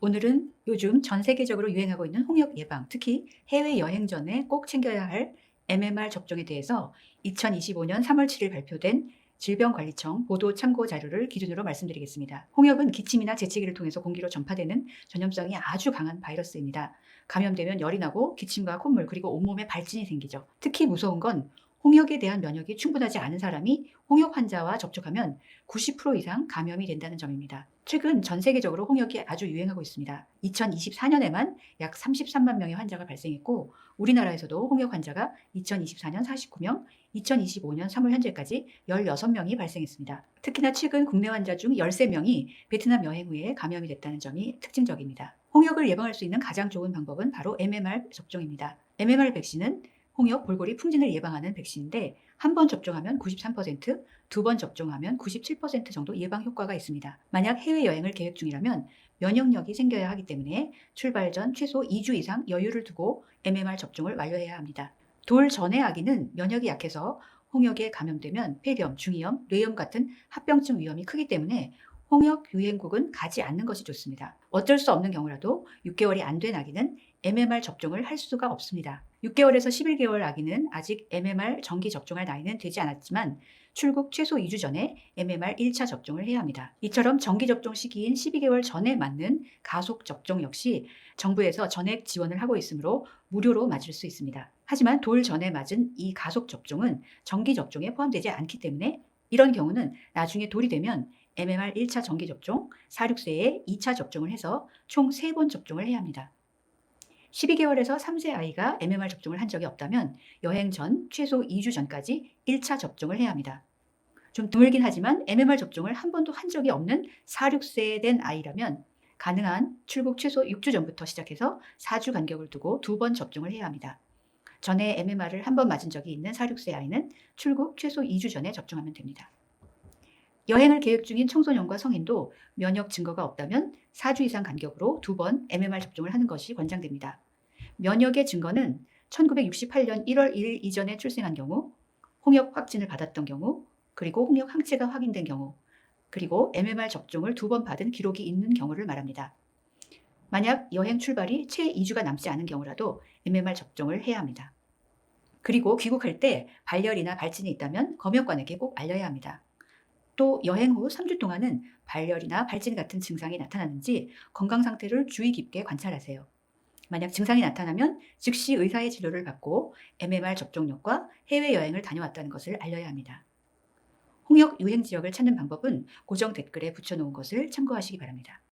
오늘은 요즘 전 세계적으로 유행하고 있는 홍역 예방, 특히 해외여행 전에 꼭 챙겨야 할 MMR 접종에 대해서 2025년 3월 7일 발표된 질병관리청 보도 참고 자료를 기준으로 말씀드리겠습니다. 홍역은 기침이나 재채기를 통해서 공기로 전파되는 전염성이 아주 강한 바이러스입니다. 감염되면 열이 나고 기침과 콧물 그리고 온몸에 발진이 생기죠. 특히 무서운 건 홍역에 대한 면역이 충분하지 않은 사람이 홍역 환자와 접촉하면 90% 이상 감염이 된다는 점입니다. 최근 전 세계적으로 홍역이 아주 유행하고 있습니다. 2024년에만 약 33만 명의 환자가 발생했고 우리나라에서도 홍역 환자가 2024년 49명, 2025년 3월 현재까지 16명이 발생했습니다. 특히나 최근 국내 환자 중 13명이 베트남 여행 후에 감염이 됐다는 점이 특징적입니다. 홍역을 예방할 수 있는 가장 좋은 방법은 바로 MMR 접종입니다. MMR 백신은 홍역, 볼고리, 풍진을 예방하는 백신인데 한 번 접종하면 93%, 두 번 접종하면 97% 정도 예방 효과가 있습니다. 만약 해외여행을 계획 중이라면 면역력이 생겨야 하기 때문에 출발 전 최소 2주 이상 여유를 두고 MMR 접종을 완료해야 합니다. 돌 전의 아기는 면역이 약해서 홍역에 감염되면 폐렴, 중이염, 뇌염 같은 합병증 위험이 크기 때문에 홍역 유행국은 가지 않는 것이 좋습니다. 어쩔 수 없는 경우라도 6개월이 안 된 아기는 MMR 접종을 할 수가 없습니다. 6개월에서 11개월 아기는 아직 MMR 정기 접종할 나이는 되지 않았지만 출국 최소 2주 전에 MMR 1차 접종을 해야 합니다. 이처럼 정기 접종 시기인 12개월 전에 맞는 가속 접종 역시 정부에서 전액 지원을 하고 있으므로 무료로 맞을 수 있습니다. 하지만 돌 전에 맞은 이 가속 접종은 정기 접종에 포함되지 않기 때문에 이런 경우는 나중에 돌이 되면 MMR 1차 정기 접종, 4-6세에 2차 접종을 해서 총 3번 접종을 해야 합니다. 12개월에서 3세 아이가 MMR 접종을 한 적이 없다면 여행 전 최소 2주 전까지 1차 접종을 해야 합니다. 좀 드물긴 하지만 MMR 접종을 한 번도 한 적이 없는 4-6세 된 아이라면 가능한 출국 최소 6주 전부터 시작해서 4주 간격을 두고 2번 접종을 해야 합니다. 전에 MMR을 한 번 맞은 적이 있는 4-6세 아이는 출국 최소 2주 전에 접종하면 됩니다. 여행을 계획 중인 청소년과 성인도 면역 증거가 없다면 4주 이상 간격으로 2번 MMR 접종을 하는 것이 권장됩니다. 면역의 증거는 1968년 1월 1일 이전에 출생한 경우, 홍역 확진을 받았던 경우, 그리고 홍역 항체가 확인된 경우, 그리고 MMR 접종을 2번 받은 기록이 있는 경우를 말합니다. 만약 여행 출발이 채 2주가 남지 않은 경우라도 MMR 접종을 해야 합니다. 그리고 귀국할 때 발열이나 발진이 있다면 검역관에게 꼭 알려야 합니다. 또 여행 후 3주 동안은 발열이나 발진 같은 증상이 나타나는지 건강 상태를 주의 깊게 관찰하세요. 만약 증상이 나타나면 즉시 의사의 진료를 받고 MMR 접종력과 해외여행을 다녀왔다는 것을 알려야 합니다. 홍역 유행 지역을 찾는 방법은 고정 댓글에 붙여놓은 것을 참고하시기 바랍니다.